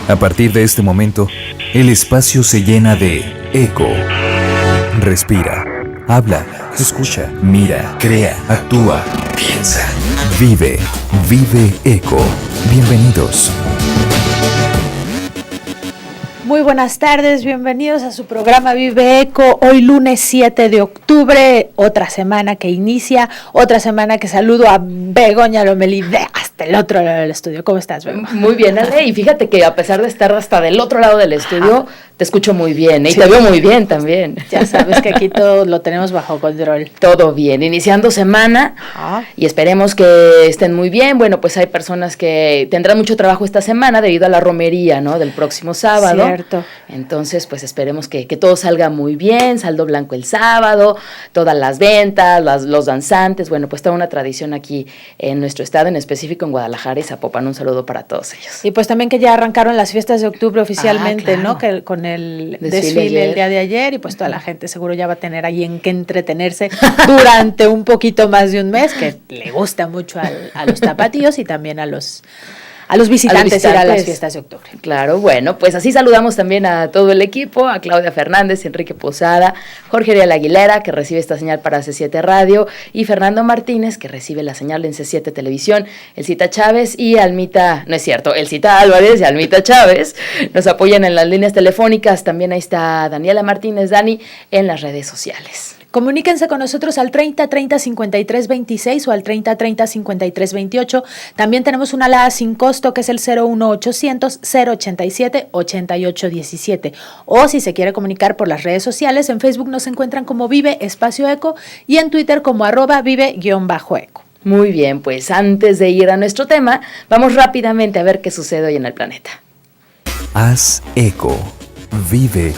A partir de este momento, el espacio se llena de eco. Respira, habla, escucha, mira, crea, actúa, piensa, vive, vive eco. Bienvenidos. Muy buenas tardes, bienvenidos a su programa Vive Eco, hoy lunes 7 de octubre, otra semana que inicia, otra semana que saludo a Begoña Lomelí hasta el otro lado del estudio. ¿Cómo estás, Bego? Muy bien, Ale, y fíjate que a pesar de estar hasta del otro lado del estudio, te escucho muy bien, y sí, te veo muy bien también. Ya sabes que aquí todo lo tenemos bajo control. Todo bien, iniciando semana, y esperemos que estén muy bien. Bueno, pues hay personas que tendrán mucho trabajo esta semana debido a la romería, ¿no?, del próximo sábado. Cierto. Entonces, pues esperemos que todo salga muy bien, saldo blanco el sábado, todas las ventas, los danzantes, bueno, pues toda una tradición aquí en nuestro estado, en específico en Guadalajara y Zapopan. Un saludo para todos ellos. Y pues también que ya arrancaron las fiestas de octubre oficialmente, claro, ¿no? Que con el desfile el día de ayer, y pues toda la gente seguro ya va a tener ahí en qué entretenerse durante un poquito más de un mes, que le gusta mucho a los tapatíos y también a los visitantes ir a las fiestas de octubre. Claro, bueno, pues así saludamos también a todo el equipo, a Claudia Fernández, Enrique Posada, Jorge Ariel Aguilera, que recibe esta señal para C7 Radio, y Fernando Martínez, que recibe la señal en C7 Televisión, Elcita Chávez y Almita, no es cierto, Elcita Álvarez y Almita Chávez, nos apoyan en las líneas telefónicas. También ahí está Daniela Martínez, Dani, en las redes sociales. Comuníquense con nosotros al 30 30 53 26 o al 30 30 53 28. También tenemos una alada sin costo que es el 01800 087 88 17. O si se quiere comunicar por las redes sociales, en Facebook nos encuentran como Vive Espacio Eco y en Twitter como @vive_eco. Muy bien, pues antes de ir a nuestro tema, vamos rápidamente a ver qué sucede hoy en el planeta. Haz eco. Vive.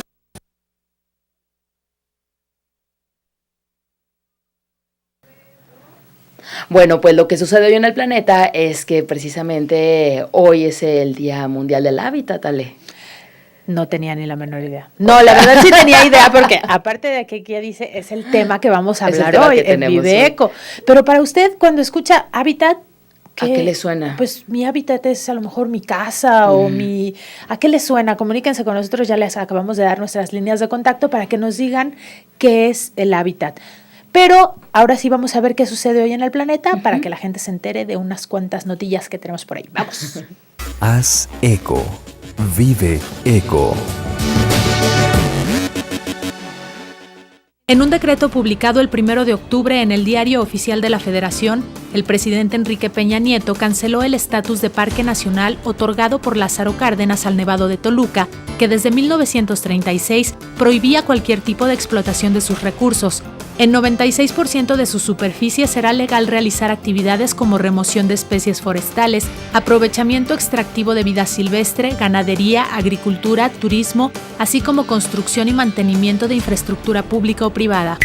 Bueno, pues lo que sucede hoy en el planeta es que precisamente hoy es el Día Mundial del Hábitat, Ale. No tenía ni la menor idea. No, la verdad sí tenía idea, porque aparte de que aquí dice, es el tema que vamos a hablar hoy en Vive Eco. Pero para usted, cuando escucha hábitat, ¿a qué le suena? Pues mi hábitat es a lo mejor mi casa o mi... ¿A qué le suena? Comuníquense con nosotros, ya les acabamos de dar nuestras líneas de contacto para que nos digan qué es el hábitat. Pero ahora sí vamos a ver qué sucede hoy en el planeta para que la gente se entere de unas cuantas notillas que tenemos por ahí. Vamos. Haz eco. Vive eco. En un decreto publicado el 1 de octubre en el Diario Oficial de la Federación, el presidente Enrique Peña Nieto canceló el estatus de Parque Nacional otorgado por Lázaro Cárdenas al Nevado de Toluca, que desde 1936 prohibía cualquier tipo de explotación de sus recursos. En 96% de su superficie será legal realizar actividades como remoción de especies forestales, aprovechamiento extractivo de vida silvestre, ganadería, agricultura, turismo, así como construcción y mantenimiento de infraestructura pública o privada.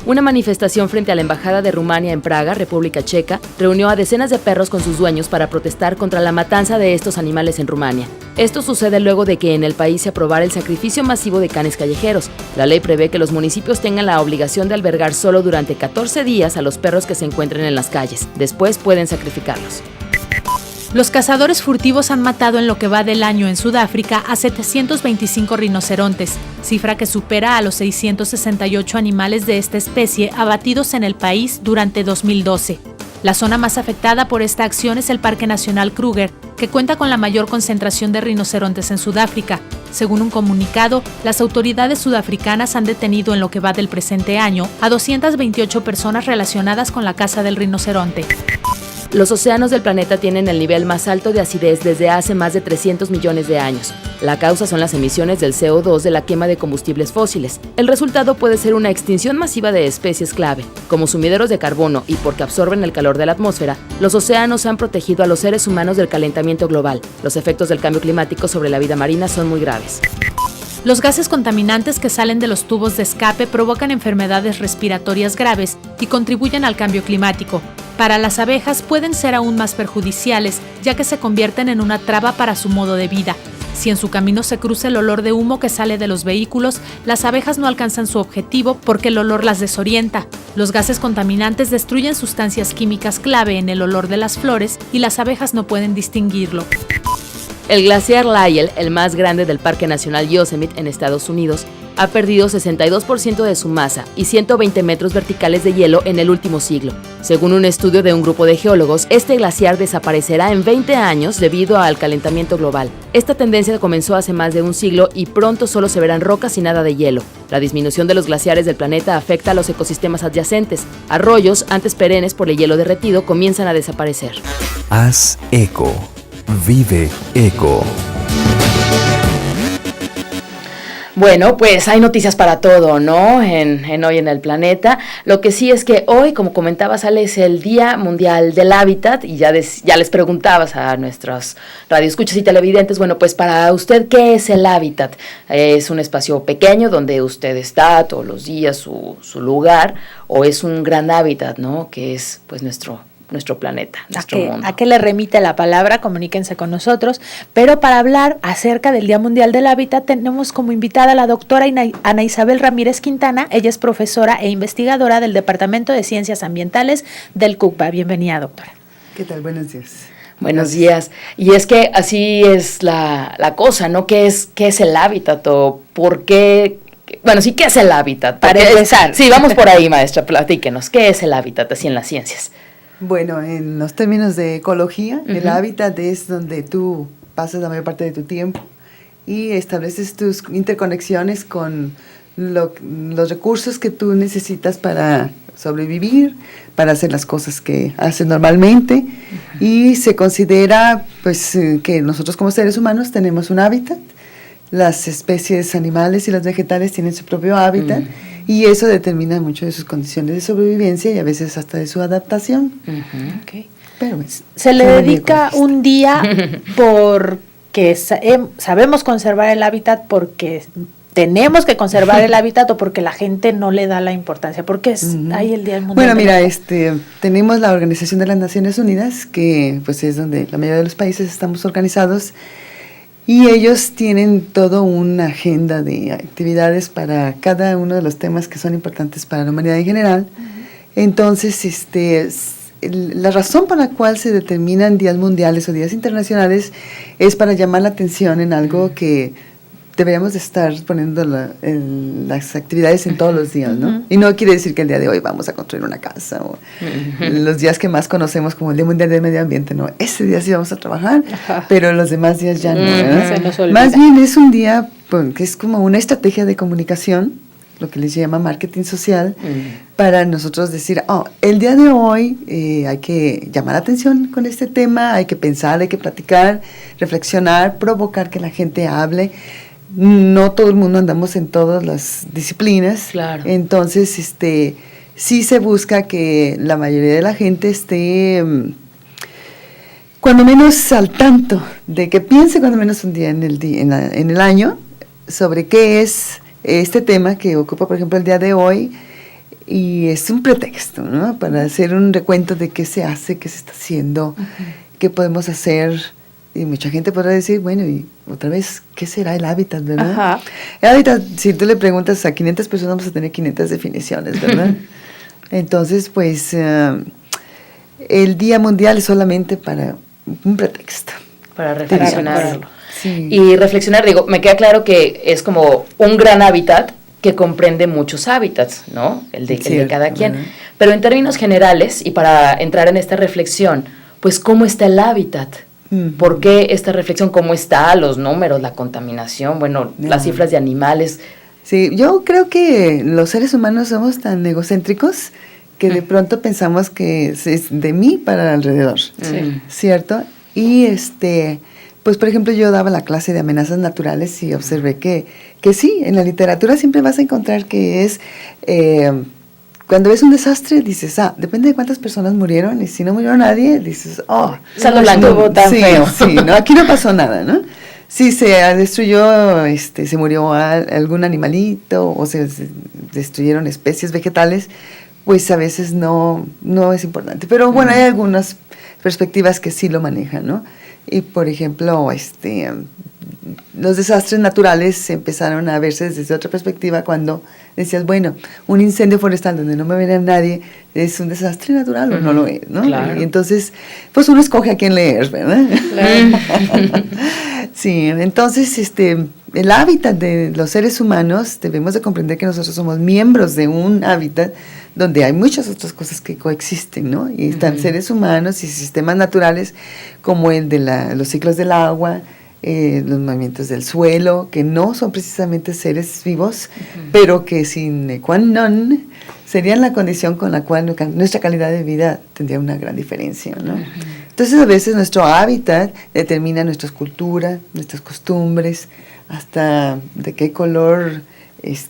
Una manifestación frente a la Embajada de Rumania en Praga, República Checa, reunió a decenas de perros con sus dueños para protestar contra la matanza de estos animales en Rumania. Esto sucede luego de que en el país se aprobara el sacrificio masivo de canes callejeros. La ley prevé que los municipios tengan la obligación de albergar solo durante 14 días a los perros que se encuentren en las calles. Después pueden sacrificarlos. Los cazadores furtivos han matado en lo que va del año en Sudáfrica a 725 rinocerontes, cifra que supera a los 668 animales de esta especie abatidos en el país durante 2012. La zona más afectada por esta acción es el Parque Nacional Kruger, que cuenta con la mayor concentración de rinocerontes en Sudáfrica. Según un comunicado, las autoridades sudafricanas han detenido en lo que va del presente año a 228 personas relacionadas con la caza del rinoceronte. Los océanos del planeta tienen el nivel más alto de acidez desde hace más de 300 millones de años. La causa son las emisiones del CO2 de la quema de combustibles fósiles. El resultado puede ser una extinción masiva de especies clave. Como sumideros de carbono y porque absorben el calor de la atmósfera, los océanos han protegido a los seres humanos del calentamiento global. Los efectos del cambio climático sobre la vida marina son muy graves. Los gases contaminantes que salen de los tubos de escape provocan enfermedades respiratorias graves y contribuyen al cambio climático. Para las abejas pueden ser aún más perjudiciales, ya que se convierten en una traba para su modo de vida. Si en su camino se cruza el olor de humo que sale de los vehículos, las abejas no alcanzan su objetivo porque el olor las desorienta. Los gases contaminantes destruyen sustancias químicas clave en el olor de las flores y las abejas no pueden distinguirlo. El glaciar Lyell, el más grande del Parque Nacional Yosemite en Estados Unidos, ha perdido 62% de su masa y 120 metros verticales de hielo en el último siglo. Según un estudio de un grupo de geólogos, este glaciar desaparecerá en 20 años debido al calentamiento global. Esta tendencia comenzó hace más de un siglo y pronto solo se verán rocas y nada de hielo. La disminución de los glaciares del planeta afecta a los ecosistemas adyacentes. Arroyos, antes perennes por el hielo derretido, comienzan a desaparecer. Haz eco. Vive eco. Bueno, pues hay noticias para todo, ¿no? En Hoy en el Planeta. Lo que sí es que hoy, como comentabas, Ale, es el Día Mundial del Hábitat y ya les preguntabas a nuestros radioescuchas y televidentes, bueno, pues para usted, ¿qué es el hábitat? ¿Es un espacio pequeño donde usted está todos los días, su lugar, o es un gran hábitat, ¿no? Que es, pues, nuestro planeta, nuestro mundo. ¿A qué le remite la palabra? Comuníquense con nosotros. Pero para hablar acerca del Día Mundial del Hábitat, tenemos como invitada a la doctora Ana Isabel Ramírez Quintana. Ella es profesora e investigadora del Departamento de Ciencias Ambientales del CUCBA. Bienvenida, doctora. ¿Qué tal? Buenos días. Buenos días. Y es que así es la cosa, ¿no? ¿Qué es el hábitat o por qué? Bueno, sí, ¿qué es el hábitat? Para empezar. Sí, vamos por ahí, maestra, platíquenos. ¿Qué es el hábitat así en las ciencias? Bueno, en los términos de ecología, el hábitat es donde tú pasas la mayor parte de tu tiempo y estableces tus interconexiones con los recursos que tú necesitas para sobrevivir, para hacer las cosas que haces normalmente, y se considera pues que nosotros como seres humanos tenemos un hábitat. Las especies animales y las vegetales tienen su propio hábitat y eso determina mucho de sus condiciones de sobrevivencia y a veces hasta de su adaptación. Okay. Pero pues, se le dedica un día porque sabemos conservar el hábitat, porque tenemos que conservar el hábitat o porque la gente no le da la importancia, porque hay el Día Mundial. Bueno, mira, tenemos la Organización de las Naciones Unidas, que pues es donde la mayoría de los países estamos organizados. Y ellos tienen toda una agenda de actividades para cada uno de los temas que son importantes para la humanidad en general. Entonces, la razón por la cual se determinan días mundiales o días internacionales es para llamar la atención en algo que deberíamos de estar poniendo las actividades en todos los días, ¿no? Y no quiere decir que el día de hoy vamos a construir una casa o los días que más conocemos como el Día Mundial del Medio Ambiente, no, ese día sí vamos a trabajar, pero los demás días ya no, ¿verdad? Se nos olvida. Más bien es un día que es como una estrategia de comunicación, lo que les llama marketing social, para nosotros decir, el día de hoy hay que llamar la atención con este tema, hay que pensar, hay que platicar, reflexionar, provocar que la gente hable. No todo el mundo andamos en todas las disciplinas, claro. Entonces sí se busca que la mayoría de la gente esté cuando menos al tanto, de que piense cuando menos un día en el año sobre qué es este tema que ocupa, por ejemplo, el día de hoy, y es un pretexto, ¿no?, para hacer un recuento de qué se hace, qué se está haciendo, qué podemos hacer. Y mucha gente podrá decir, bueno, y otra vez, ¿qué será el hábitat, verdad? Ajá. El hábitat, si tú le preguntas a 500 personas, vamos a tener 500 definiciones, ¿verdad? Entonces, pues, el Día Mundial es solamente para un pretexto. Para reflexionar. Sí. Y reflexionar, digo, me queda claro que es como un gran hábitat que comprende muchos hábitats, ¿no? El de cada quien. ¿Verdad? Pero en términos generales, y para entrar en esta reflexión, pues, ¿cómo está el hábitat? ¿Por qué esta reflexión? ¿Cómo está? Los números, la contaminación, bueno, las cifras de animales. Sí, yo creo que los seres humanos somos tan egocéntricos que de pronto pensamos que es de mí para alrededor, ¿cierto? Y pues por ejemplo yo daba la clase de amenazas naturales y observé que sí, en la literatura siempre vas a encontrar que es... cuando ves un desastre, dices, depende de cuántas personas murieron, y si no murió nadie, dices, Saldo blanco, estuvo tan feo. Sí, no, aquí no pasó nada, ¿no? Si se destruyó, se murió algún animalito, o se destruyeron especies vegetales, pues a veces no es importante. Pero bueno, hay algunas perspectivas que sí lo manejan, ¿no? Y por ejemplo, los desastres naturales empezaron a verse desde otra perspectiva cuando decías, bueno, un incendio forestal donde no me viene nadie es un desastre natural o no lo es, ¿no? Claro. Y entonces, pues uno escoge a quién leer, ¿verdad? Claro. Sí, entonces el hábitat de los seres humanos, debemos de comprender que nosotros somos miembros de un hábitat donde hay muchas otras cosas que coexisten, ¿no? Y están seres humanos y sistemas naturales como el de los ciclos del agua, los movimientos del suelo, que no son precisamente seres vivos, pero que sine qua non serían la condición con la cual nuestra calidad de vida tendría una gran diferencia, ¿no? Entonces a veces nuestro hábitat determina nuestras culturas, nuestras costumbres, hasta de qué color es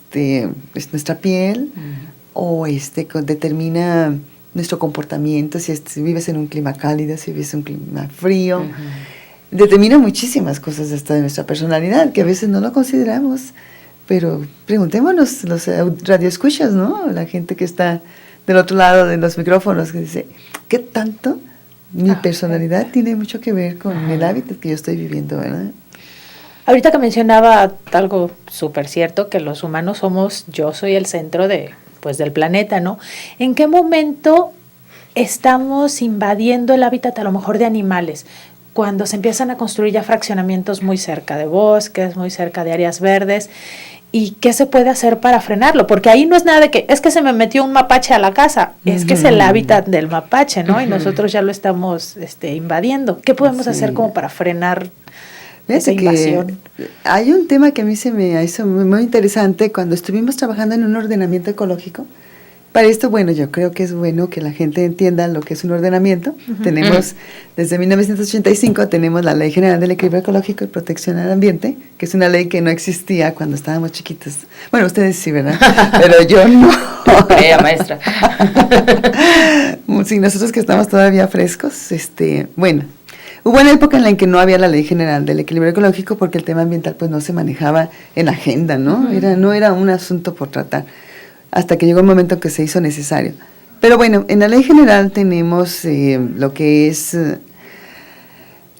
nuestra piel, o determina nuestro comportamiento, si vives en un clima cálido, si vives en un clima frío. Determina muchísimas cosas hasta de nuestra personalidad, que a veces no lo consideramos, pero preguntémonos los radioescuchas, ¿no? La gente que está del otro lado de los micrófonos, que dice, ¿qué tanto mi personalidad tiene mucho que ver con el hábitat que yo estoy viviendo, ¿verdad? Ahorita que mencionaba algo súper cierto, que los humanos yo soy el centro del planeta, ¿no? ¿En qué momento estamos invadiendo el hábitat a lo mejor de animales? Cuando se empiezan a construir ya fraccionamientos muy cerca de bosques, muy cerca de áreas verdes, ¿y qué se puede hacer para frenarlo? Porque ahí no es nada de que, es que se me metió un mapache a la casa, es que es el hábitat del mapache, ¿no? Y nosotros ya lo estamos invadiendo. ¿Qué podemos hacer como para frenar esa invasión? Hay un tema que a mí se me hizo muy interesante cuando estuvimos trabajando en un ordenamiento ecológico. Para esto, bueno, yo creo que es bueno que la gente entienda lo que es un ordenamiento. Tenemos, desde 1985, tenemos la Ley General del Equilibrio Ecológico y Protección al Ambiente, que es una ley que no existía cuando estábamos chiquitos. Bueno, ustedes sí, ¿verdad? Pero yo no. Maestra. Sí, nosotros que estamos todavía frescos, bueno, hubo una época en la que no había la Ley General del Equilibrio Ecológico porque el tema ambiental pues no se manejaba en la agenda, ¿no? No era un asunto por tratar, hasta que llegó el momento en que se hizo necesario. Pero bueno, en la Ley General tenemos lo que es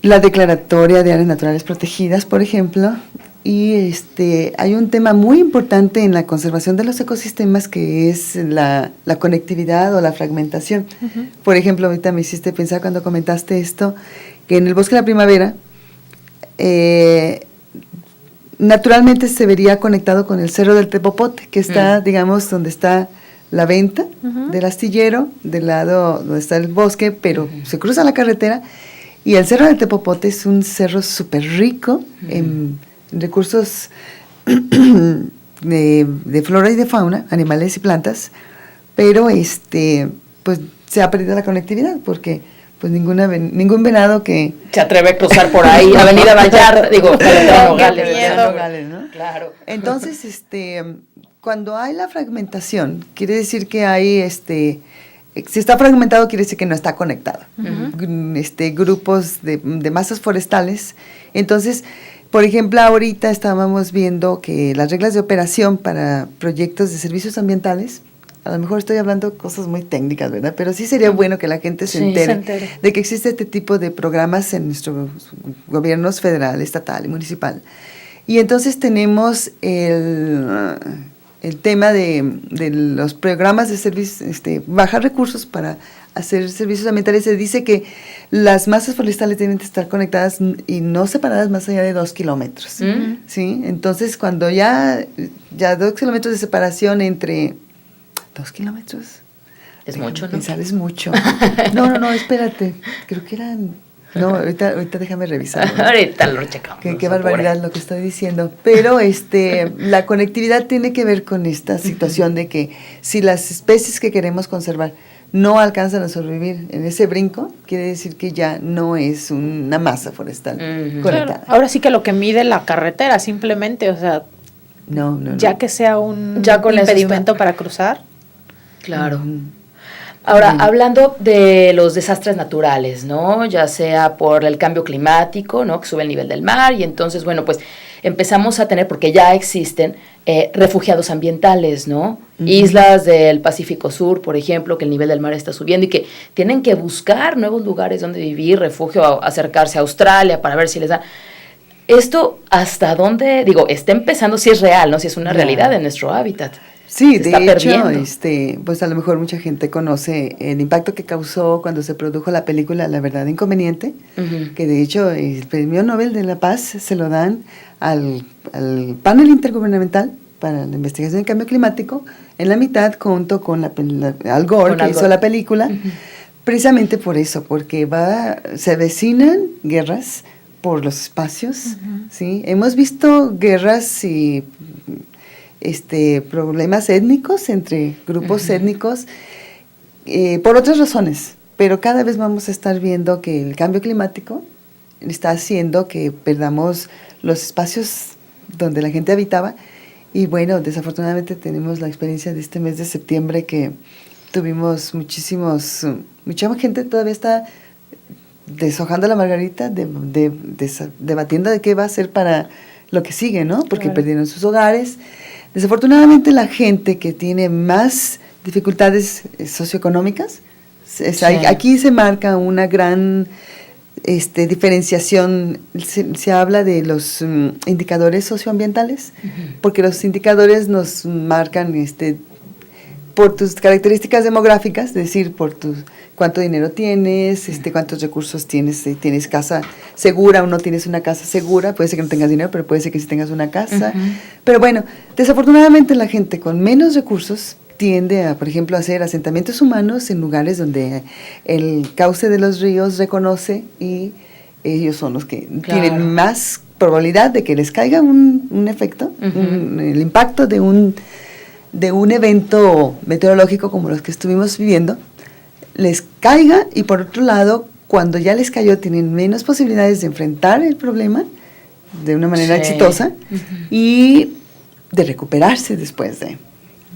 la Declaratoria de Áreas Naturales Protegidas, por ejemplo, y hay un tema muy importante en la conservación de los ecosistemas que es la conectividad o la fragmentación. Por ejemplo, ahorita me hiciste pensar cuando comentaste esto, que en el Bosque de la Primavera naturalmente se vería conectado con el Cerro del Tepopote, que está, digamos, donde está la venta del astillero, del lado donde está el bosque, pero se cruza la carretera, y el Cerro del Tepopote es un cerro súper rico en recursos de flora y de fauna, animales y plantas, pero pues se ha perdido la conectividad, porque pues ningún venado que se atreve a cruzar por ahí, Avenida Vallarta, Nogales, ¿no? Claro. Entonces, cuando hay la fragmentación, quiere decir que hay, si está fragmentado, quiere decir que no está conectado. Grupos de masas forestales. Entonces, por ejemplo, ahorita estábamos viendo que las reglas de operación para proyectos de servicios ambientales, a lo mejor estoy hablando cosas muy técnicas, ¿verdad? Pero sí sería bueno que la gente se entere de que existe este tipo de programas en nuestros gobiernos federal, estatal y municipal. Y entonces tenemos el tema de los programas de servicios, bajar recursos para hacer servicios ambientales. Se dice que las masas forestales deben estar conectadas y no separadas más allá de 2 kilómetros. ¿Sí? Entonces, cuando ya 2 kilómetros de separación entre... 2 kilómetros. Es mucho, ¿no? Pensar es mucho. No, espérate. Creo que eran... No, ahorita déjame revisar. Ahorita lo checamos. Qué barbaridad lo que estoy diciendo. Pero la conectividad tiene que ver con esta situación de que si las especies que queremos conservar no alcanzan a sobrevivir en ese brinco, quiere decir que ya no es una masa forestal conectada. Claro. Ahora sí que lo que mide la carretera, simplemente, o sea, no. Ya que sea un con impedimento para cruzar. Claro. Ahora, hablando de los desastres naturales, ¿no? Ya sea por el cambio climático, ¿no? Que sube el nivel del mar y entonces, bueno, pues empezamos a tener, porque ya existen refugiados ambientales, ¿no? Islas del Pacífico Sur, por ejemplo, que el nivel del mar está subiendo y que tienen que buscar nuevos lugares donde vivir, refugio, acercarse a Australia para ver si les da... Esto, ¿hasta dónde? Digo, está empezando, si es real, ¿no? Si es una realidad en nuestro hábitat. Sí, se de está hecho, perdiendo. pues a lo mejor mucha gente conoce el impacto que causó cuando se produjo la película La Verdad Inconveniente, que de hecho el Premio Nobel de la Paz se lo dan al panel intergubernamental para la investigación del cambio climático, en la mitad junto con Al Gore, que hizo la película, precisamente por eso, porque se avecinan guerras por los espacios, ¿sí? Hemos visto guerras y problemas étnicos entre grupos étnicos por otras razones, pero cada vez vamos a estar viendo que el cambio climático está haciendo que perdamos los espacios donde la gente habitaba. Y bueno, desafortunadamente tenemos la experiencia de este mes de septiembre que tuvimos mucha gente todavía está deshojando la margarita, debatiendo de qué va a hacer para lo que sigue, ¿no? Porque perdieron sus hogares. Desafortunadamente la gente que tiene más dificultades socioeconómicas, aquí se marca una gran diferenciación. Se habla de los indicadores socioambientales, porque los indicadores nos marcan por tus características demográficas, es decir, por cuánto dinero tienes, cuántos recursos tienes, si tienes casa segura o no tienes una casa segura, puede ser que no tengas dinero, pero puede ser que sí tengas una casa. Pero bueno, desafortunadamente la gente con menos recursos tiende a, por ejemplo, a hacer asentamientos humanos en lugares donde el cauce de los ríos reconoce y ellos son los que tienen más probabilidad de que les caiga un efecto, el impacto de un evento meteorológico como los que estuvimos viviendo, les caiga, y por otro lado, cuando ya les cayó, tienen menos posibilidades de enfrentar el problema de una manera exitosa y de recuperarse después de.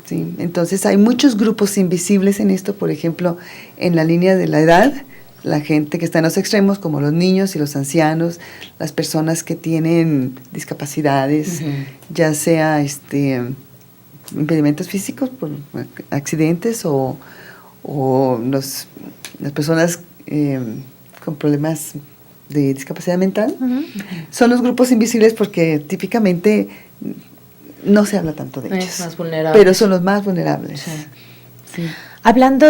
¿Sí? Entonces hay muchos grupos invisibles en esto, por ejemplo, en la línea de la edad, la gente que está en los extremos, como los niños y los ancianos, las personas que tienen discapacidades, ya sea impedimentos físicos por accidentes o las personas con problemas de discapacidad mental, son los grupos invisibles porque típicamente no se habla tanto de ellos, más vulnerables, pero son los más vulnerables. Sí. Hablando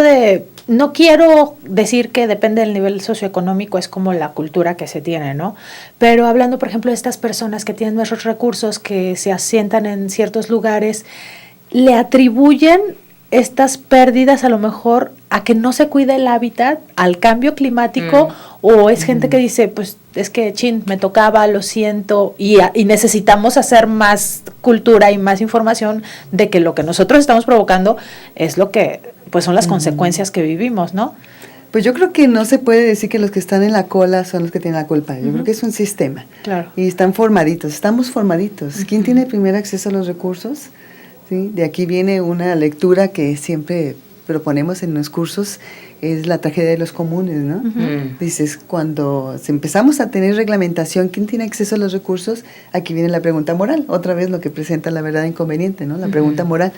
no quiero decir que depende del nivel socioeconómico, es como la cultura que se tiene, ¿no? Pero hablando, por ejemplo, de estas personas que tienen menos recursos, que se asientan en ciertos lugares, ¿le atribuyen estas pérdidas a lo mejor a que no se cuida el hábitat, al cambio climático, o es gente que dice, pues es que me tocaba, lo siento, y necesitamos hacer más cultura y más información de que lo que nosotros estamos provocando es lo que, pues son las consecuencias que vivimos, ¿no? Pues yo creo que no se puede decir que los que están en la cola son los que tienen la culpa. Yo creo que es un sistema. Claro. Y estamos formaditos. ¿Quién tiene primer acceso a los recursos? ¿Sí? De aquí viene una lectura que siempre proponemos en los cursos, es la tragedia de los comunes, ¿no? Dices, cuando empezamos a tener reglamentación, ¿quién tiene acceso a los recursos? Aquí viene la pregunta moral, otra vez lo que presenta La Verdad Inconveniente, ¿no? La pregunta moral,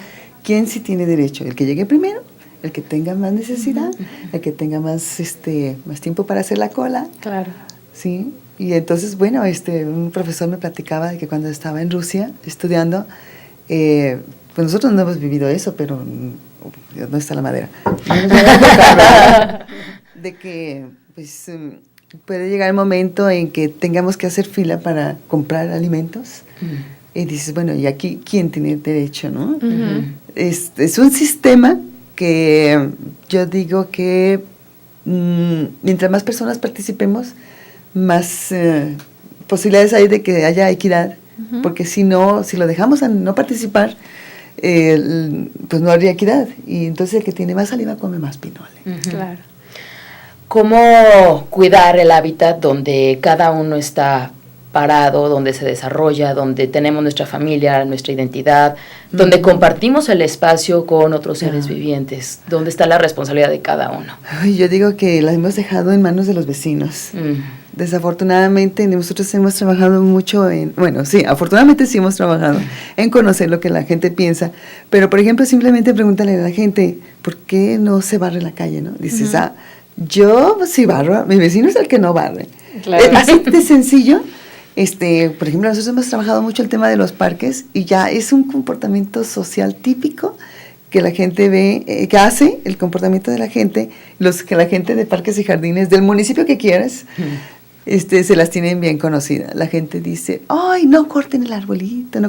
¿quién sí tiene derecho? ¿El que llegue primero? ¿El que tenga más necesidad? ¿El que tenga más tiempo para hacer la cola? Claro. ¿Sí? Y entonces, bueno, un profesor me platicaba de que cuando estaba en Rusia estudiando, pues nosotros no hemos vivido eso, pero no está la madera. De que pues puede llegar el momento en que tengamos que hacer fila para comprar alimentos. Y dices, bueno, ¿y aquí quién tiene derecho, no? Es un sistema que yo digo que mientras más personas participemos, más posibilidades hay de que haya equidad, porque si lo dejamos a no participar, pues no habría equidad, y entonces el que tiene más saliva come más pinole. Claro. ¿Cómo cuidar el hábitat donde cada uno está parado, donde se desarrolla, donde tenemos nuestra familia, nuestra identidad, donde compartimos el espacio con otros seres vivientes? ¿Dónde está la responsabilidad de cada uno? Ay, yo digo que la hemos dejado en manos de los vecinos. Desafortunadamente nosotros hemos trabajado mucho afortunadamente sí hemos trabajado en conocer lo que la gente piensa, pero por ejemplo simplemente pregúntale a la gente, ¿por qué no se barre la calle, no? Dices, yo sí barro, mi vecino es el que no barre. Claro. Así de sencillo. Por ejemplo, nosotros hemos trabajado mucho el tema de los parques y ya es un comportamiento social típico que la gente ve, que hace el comportamiento de la gente, que la gente de parques y jardines del municipio que quieras, se las tienen bien conocidas. La gente dice, ay, no corten el arbolito,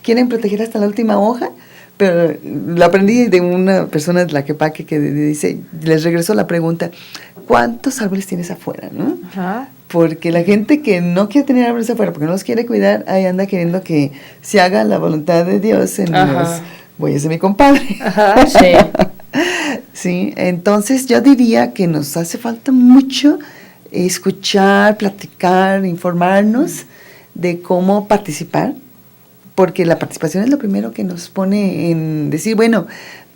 quieren proteger hasta la última hoja, pero lo aprendí de una persona de Tlaquepaque que dice, les regresó la pregunta, ¿cuántos árboles tienes afuera, no? Ajá. Porque la gente que no quiere tener árboles afuera, porque no los quiere cuidar, ahí anda queriendo que se haga la voluntad de Dios en los bueyes de mi compadre. Ajá, sí. Sí, entonces yo diría que nos hace falta mucho escuchar, platicar, informarnos de cómo participar, porque la participación es lo primero que nos pone en decir, bueno,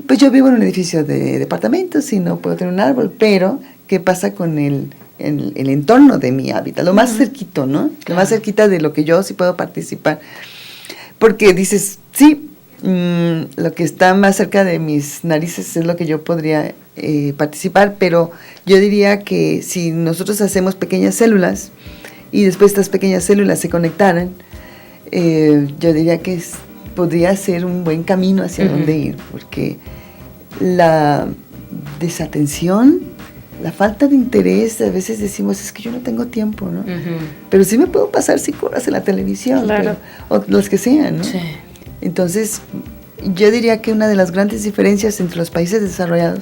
pues yo vivo en un edificio de departamentos y no puedo tener un árbol, pero ¿qué pasa con el entorno de mi hábitat? Lo más cerquito, ¿no? Lo más cerquita de lo que yo sí puedo participar. Porque dices, sí, lo que está más cerca de mis narices es lo que yo podría participar, pero yo diría que si nosotros hacemos pequeñas células y después estas pequeñas células se conectaran, yo diría que podría ser un buen camino hacia dónde ir, porque la desatención, la falta de interés, a veces decimos, es que yo no tengo tiempo, ¿no? Pero sí me puedo pasar 5 horas en la televisión, claro, o las que sean, ¿no? Sí. Entonces, yo diría que una de las grandes diferencias entre los países desarrollados,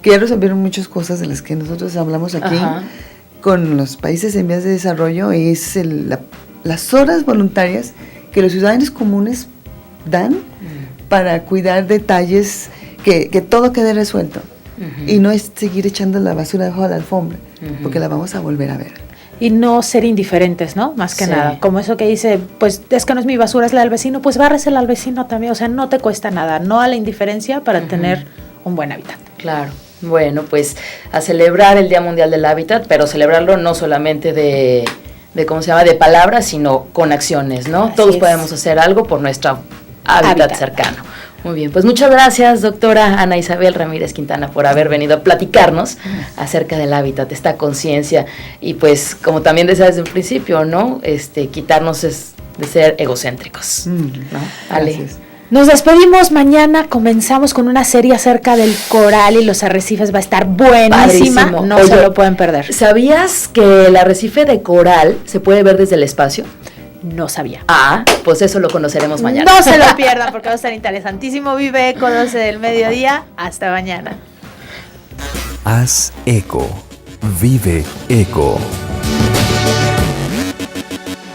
que ya resolvieron muchas cosas de las que nosotros hablamos aquí, con los países en vías de desarrollo, es las horas voluntarias que los ciudadanos comunes dan para cuidar detalles, que todo quede resuelto. Y no es seguir echando la basura debajo de la alfombra, porque la vamos a volver a ver. Y no ser indiferentes, ¿no? Más que nada. Como eso que dice, pues es que no es mi basura, es la del vecino, pues bárresela al vecino también. O sea, no te cuesta nada. No a la indiferencia para tener un buen hábitat. Claro. Bueno, pues a celebrar el Día Mundial del Hábitat, pero celebrarlo no solamente de ¿cómo se llama?, de palabras, sino con acciones, ¿no? Así Todos es. podemos hacer algo por nuestro hábitat cercano. Muy bien, pues muchas gracias, doctora Ana Isabel Ramírez Quintana, por haber venido a platicarnos acerca del hábitat, esta conciencia, y pues, como también decía desde un principio, ¿no? Quitarnos de ser egocéntricos, ¿no? Ale. Gracias. Nos despedimos mañana, comenzamos con una serie acerca del coral y los arrecifes, va a estar buenísima, Padrísimo. no Oye, se lo pueden perder. ¿Sabías que el arrecife de coral se puede ver desde el espacio? No sabía. Ah, pues eso lo conoceremos mañana. No se lo pierdan porque va a estar interesantísimo. Vive Eco 12 del mediodía. Hasta mañana. Haz eco. Vive eco.